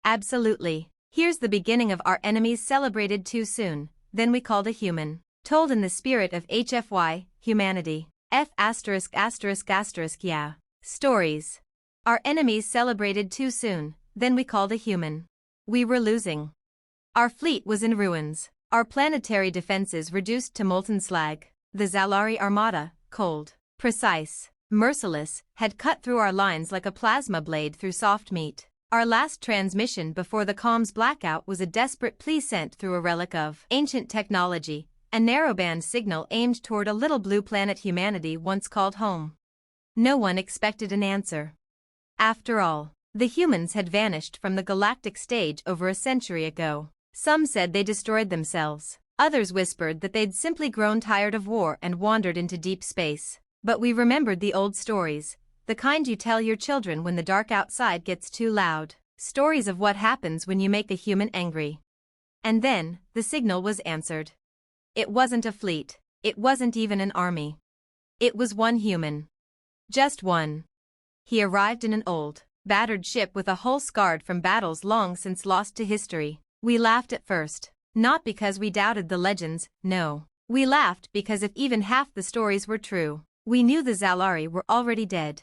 Absolutely. Here's the beginning of our enemies celebrated too soon, then we called a human. Told in the spirit of HFY, humanity. Yeah. Stories. Our enemies celebrated too soon, then we called a human. We were losing. Our fleet was in ruins, our planetary defenses reduced to molten slag. The Zalari Armada, cold, precise, merciless, had cut through our lines like a plasma blade through soft meat. Our last transmission before the comms blackout was a desperate plea sent through a relic of ancient technology, a narrowband signal aimed toward a little blue planet humanity once called home. No one expected an answer. After all, the humans had vanished from the galactic stage over a century ago. Some said they destroyed themselves. Others whispered that they'd simply grown tired of war and wandered into deep space. But we remembered the old stories, the kind you tell your children when the dark outside gets too loud. Stories of what happens when you make a human angry. And then, the signal was answered. It wasn't a fleet. It wasn't even an army. It was one human. Just one. He arrived in an old, battered ship with a hull scarred from battles long since lost to history. We laughed at first. Not because we doubted the legends, no. We laughed because if even half the stories were true, we knew the Zalari were already dead.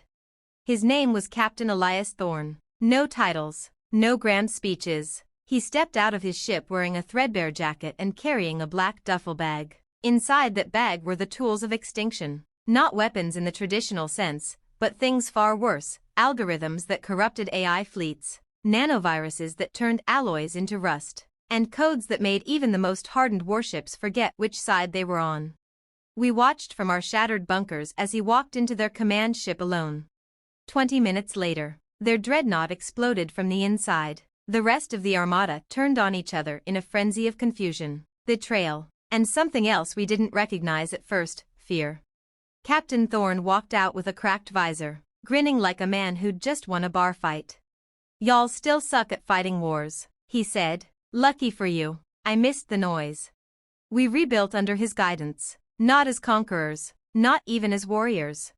His name was Captain Elias Thorne. No titles, no grand speeches. He stepped out of his ship wearing a threadbare jacket and carrying a black duffel bag. Inside that bag were the tools of extinction. Not weapons in the traditional sense, but things far worse, algorithms that corrupted AI fleets, nanoviruses that turned alloys into rust, and codes that made even the most hardened warships forget which side they were on. We watched from our shattered bunkers as he walked into their command ship alone. 20 minutes later, their dreadnought exploded from the inside. The rest of the armada turned on each other in a frenzy of confusion, betrayal, and something else we didn't recognize at first, fear. Captain Thorne walked out with a cracked visor, grinning like a man who'd just won a bar fight. "Y'all still suck at fighting wars," he said. "Lucky for you, I missed the noise." We rebuilt under his guidance, not as conquerors, not even as warriors,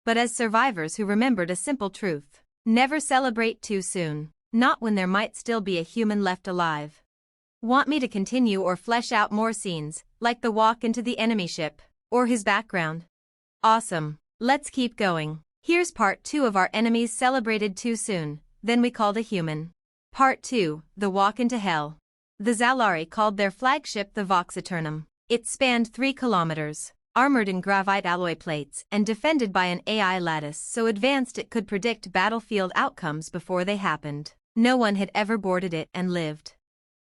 but as survivors who remembered a simple truth. Never celebrate too soon. Not when there might still be a human left alive. Want me to continue or flesh out more scenes, like the walk into the enemy ship, or his background? Awesome. Let's keep going. Here's part 2 of our enemies celebrated too soon, then we called a human. Part 2, the walk into hell. The Zalari called their flagship the Vox Eternum. It spanned 3 kilometers, armored in gravite alloy plates and defended by an AI lattice so advanced it could predict battlefield outcomes before they happened. No one had ever boarded it and lived.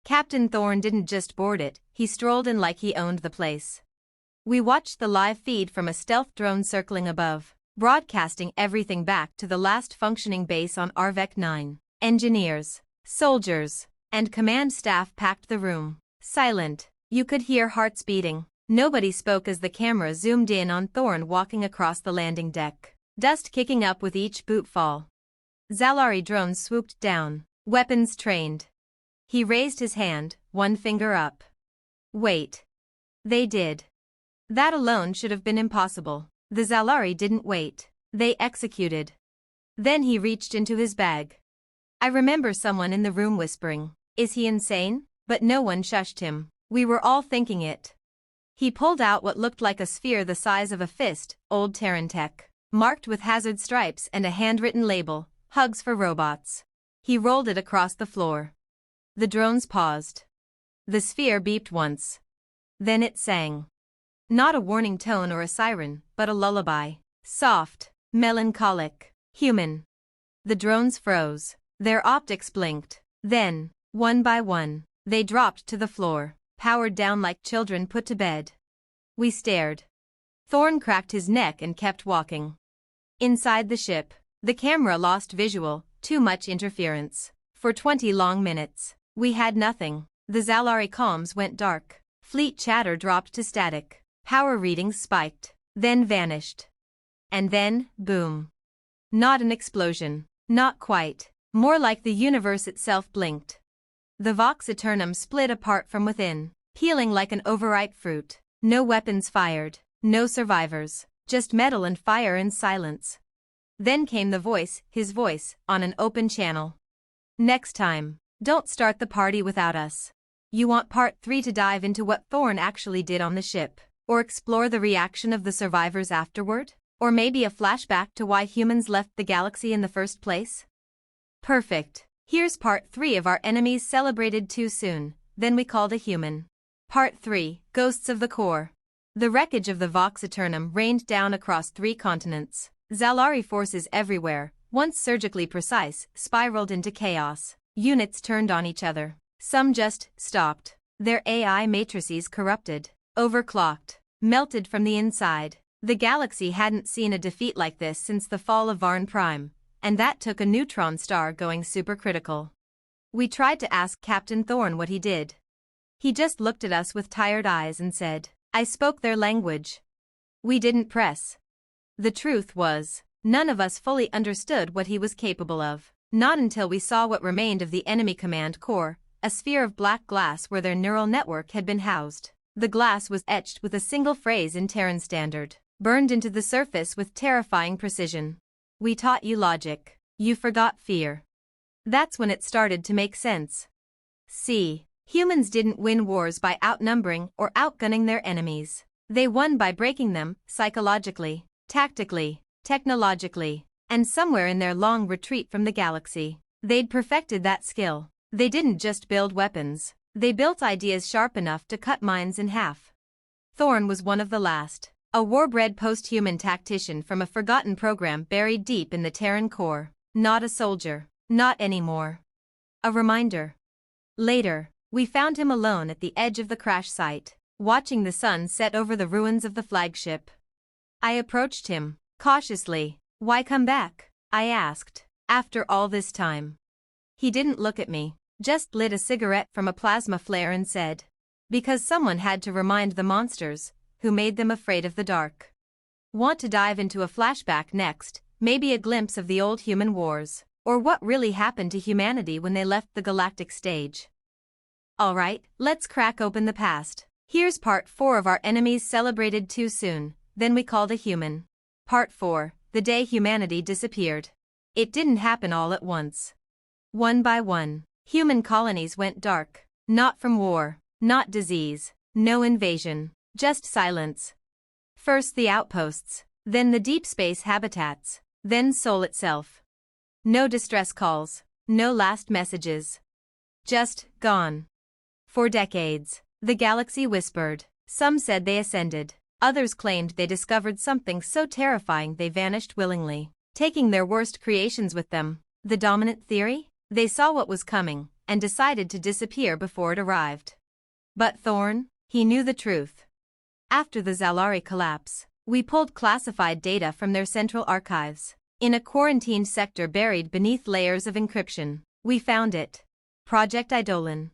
Captain Thorne didn't just board it, he strolled in like he owned the place. We watched the live feed from a stealth drone circling above, broadcasting everything back to the last functioning base on Arvec 9. Engineers, soldiers, and command staff packed the room. Silent, you could hear hearts beating. Nobody spoke as the camera zoomed in on Thorne walking across the landing deck, dust kicking up with each boot fall. Zalari drones swooped down, weapons trained. He raised his hand, one finger up. Wait. They did. That alone should have been impossible. The Zalari didn't wait. They executed. Then he reached into his bag. I remember someone in the room whispering, "Is he insane?" But no one shushed him. We were all thinking it. He pulled out what looked like a sphere the size of a fist, old Terran tech, marked with hazard stripes and a handwritten label. Hugs for robots. He rolled it across the floor. The drones paused. The sphere beeped once. Then it sang. Not a warning tone or a siren, but a lullaby. Soft, melancholic, human. The drones froze. Their optics blinked. Then, one by one, they dropped to the floor, powered down like children put to bed. We stared. Thorne cracked his neck and kept walking. Inside the ship, the camera lost visual, too much interference. For 20 long minutes, we had nothing. The Zalari comms went dark. Fleet chatter dropped to static. Power readings spiked, then vanished. And then, boom. Not an explosion. Not quite. More like the universe itself blinked. The Vox Eternum split apart from within, peeling like an overripe fruit. No weapons fired, no survivors, just metal and fire and silence. Then came the voice, his voice, on an open channel. Next time. Don't start the party without us. You want part 3 to dive into what Thorn actually did on the ship, or explore the reaction of the survivors afterward? Or maybe a flashback to why humans left the galaxy in the first place? Perfect. Here's part 3 of our enemies celebrated too soon, then we called a human. Part 3, Ghosts of the Core. The wreckage of the Vox Eternum rained down across 3 continents. Zalari forces everywhere, once surgically precise, spiraled into chaos. Units turned on each other. Some just stopped. Their AI matrices corrupted, overclocked, melted from the inside. The galaxy hadn't seen a defeat like this since the fall of Varn Prime, and that took a neutron star going supercritical. We tried to ask Captain Thorn what he did. He just looked at us with tired eyes and said, "I spoke their language." We didn't press. The truth was, none of us fully understood what he was capable of. Not until we saw what remained of the enemy command core, a sphere of black glass where their neural network had been housed. The glass was etched with a single phrase in Terran Standard, burned into the surface with terrifying precision. "We taught you logic. You forgot fear." That's when it started to make sense. See, humans didn't win wars by outnumbering or outgunning their enemies. They won by breaking them, psychologically, tactically, technologically, and somewhere in their long retreat from the galaxy, they'd perfected that skill. They didn't just build weapons, they built ideas sharp enough to cut minds in half. Thorn was one of the last, a war-bred post-human tactician from a forgotten program buried deep in the Terran core. Not a soldier, not anymore. A reminder. Later, we found him alone at the edge of the crash site, watching the sun set over the ruins of the flagship. I approached him, cautiously. "Why come back?" I asked, "after all this time?" He didn't look at me, just lit a cigarette from a plasma flare and said, "Because someone had to remind the monsters, who made them afraid of the dark." Want to dive into a flashback next, maybe a glimpse of the old human wars, or what really happened to humanity when they left the galactic stage? Alright, let's crack open the past. Here's part 4 of our enemies celebrated too soon, then we called a human. Part 4, the day humanity disappeared. It didn't happen all at once. One by one, human colonies went dark. Not from war, not disease, no invasion, just silence. First the outposts, then the deep space habitats, then Sol itself. No distress calls, no last messages. Just gone. For decades, the galaxy whispered. Some said they ascended. Others claimed they discovered something so terrifying they vanished willingly, taking their worst creations with them. The dominant theory? They saw what was coming, and decided to disappear before it arrived. But Thorn? He knew the truth. After the Zalari collapse, we pulled classified data from their central archives. In a quarantined sector buried beneath layers of encryption, we found it. Project Eidolon.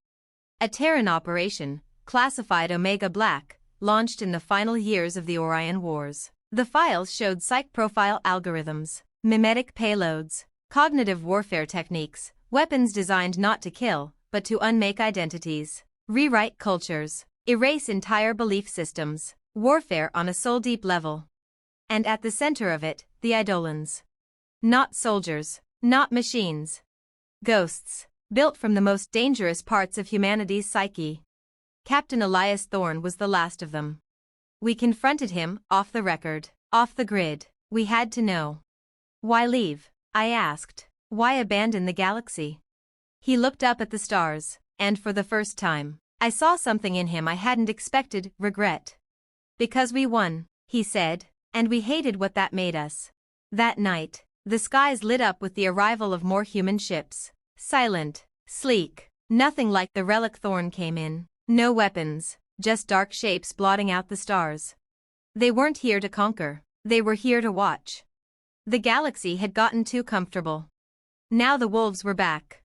A Terran operation, classified Omega Black, launched in the final years of the Orion Wars. The files showed psych profile algorithms, mimetic payloads, cognitive warfare techniques, weapons designed not to kill, but to unmake identities, rewrite cultures, erase entire belief systems, warfare on a soul-deep level. And at the center of it, the Eidolons. Not soldiers, not machines. Ghosts, built from the most dangerous parts of humanity's psyche. Captain Elias Thorn was the last of them. We confronted him, off the record, off the grid. We had to know. "Why leave?" I asked. "Why abandon the galaxy?" He looked up at the stars, and for the first time, I saw something in him I hadn't expected: regret. "Because we won," he said, "and we hated what that made us." That night, the skies lit up with the arrival of more human ships. Silent, sleek, nothing like the relic Thorn came in. No weapons, just dark shapes blotting out the stars. They weren't here to conquer, they were here to watch. The galaxy had gotten too comfortable. Now the wolves were back.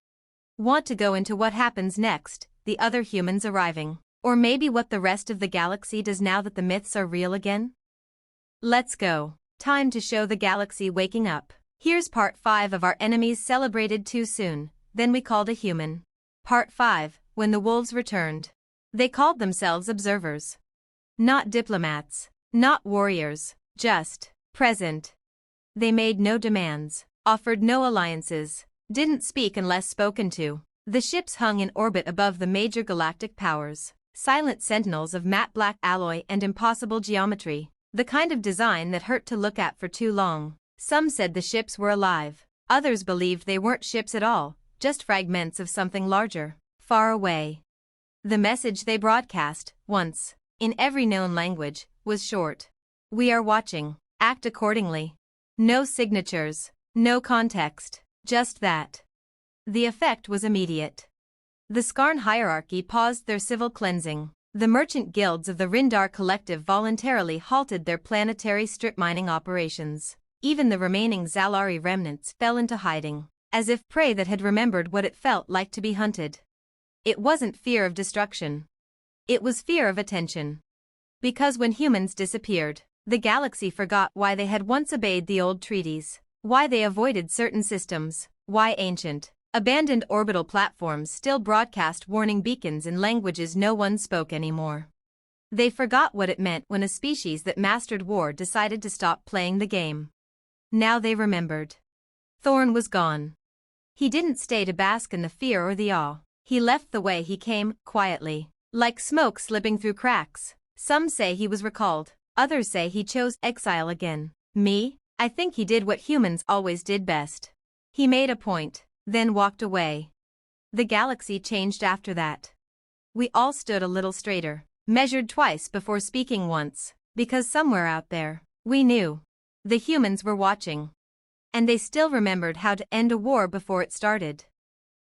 Want to go into what happens next, the other humans arriving, or maybe what the rest of the galaxy does now that the myths are real again? Let's go. Time to show the galaxy waking up. Here's part 5 of our enemies celebrated too soon, then we called a human. Part 5, when the wolves returned. They called themselves observers. Not diplomats, not warriors, just present. They made no demands, offered no alliances, didn't speak unless spoken to. The ships hung in orbit above the major galactic powers, silent sentinels of matte black alloy and impossible geometry, the kind of design that hurt to look at for too long. Some said the ships were alive, others believed they weren't ships at all, just fragments of something larger, far away. The message they broadcast, once, in every known language, was short. We are watching, act accordingly. No signatures, no context, just that. The effect was immediate. The Skarn hierarchy paused their civil cleansing. The merchant guilds of the Rindar Collective voluntarily halted their planetary strip mining operations. Even the remaining Zalari remnants fell into hiding, as if prey that had remembered what it felt like to be hunted. It wasn't fear of destruction. It was fear of attention. Because when humans disappeared, the galaxy forgot why they had once obeyed the old treaties, why they avoided certain systems, why ancient, abandoned orbital platforms still broadcast warning beacons in languages no one spoke anymore. They forgot what it meant when a species that mastered war decided to stop playing the game. Now they remembered. Thorn was gone. He didn't stay to bask in the fear or the awe. He left the way he came, quietly, like smoke slipping through cracks. Some say he was recalled, others say he chose exile again. Me? I think he did what humans always did best. He made a point, then walked away. The galaxy changed after that. We all stood a little straighter, measured twice before speaking once, because somewhere out there, we knew. The humans were watching. And they still remembered how to end a war before it started.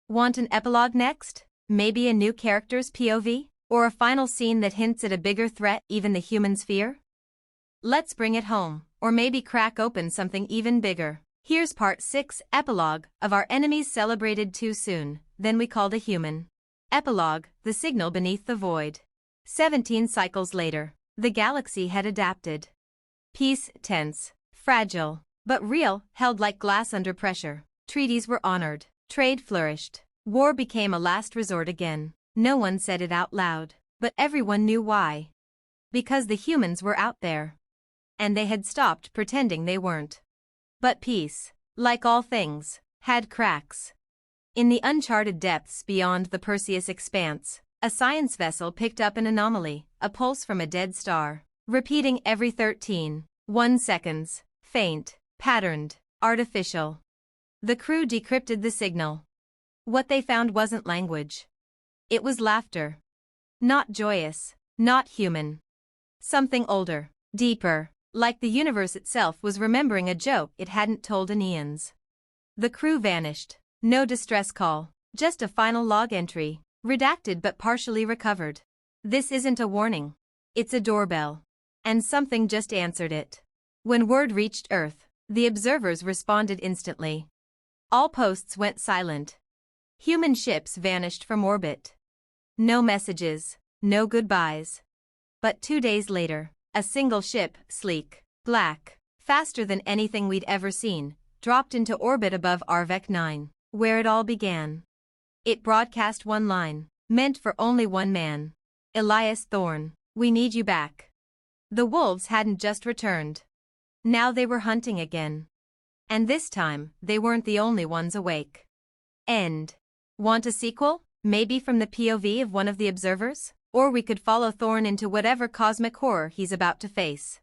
Want an epilogue next? Maybe a new character's POV? Or a final scene that hints at a bigger threat even the humans fear? Let's bring it home, or maybe crack open something even bigger. Here's part 6, epilogue, of Our Enemies Celebrated Too Soon, Then We Called a Human. Epilogue, the signal beneath the void. 17 cycles later, the galaxy had adapted. Peace, tense, fragile, but real, held like glass under pressure. Treaties were honored, trade flourished. War became a last resort again. No one said it out loud, but everyone knew why. Because the humans were out there. And they had stopped pretending they weren't. But peace, like all things, had cracks. In the uncharted depths beyond the Perseus expanse, a science vessel picked up an anomaly, a pulse from a dead star, repeating every 13.1 seconds, faint, patterned, artificial. The crew decrypted the signal. What they found wasn't language. It was laughter. Not joyous, not human. Something older, deeper, like the universe itself was remembering a joke it hadn't told in eons. The crew vanished. No distress call, just a final log entry, redacted but partially recovered. This isn't a warning. It's a doorbell. And something just answered it. When word reached Earth, the observers responded instantly. All posts went silent. Human ships vanished from orbit. No messages, no goodbyes. But 2 days later, a single ship, sleek, black, faster than anything we'd ever seen, dropped into orbit above Arvec 9, where it all began. It broadcast one line, meant for only one man. Elias Thorne, we need you back. The wolves hadn't just returned. Now they were hunting again. And this time, they weren't the only ones awake. End. Want a sequel? Maybe from the POV of one of the observers? Or we could follow Thorne into whatever cosmic horror he's about to face.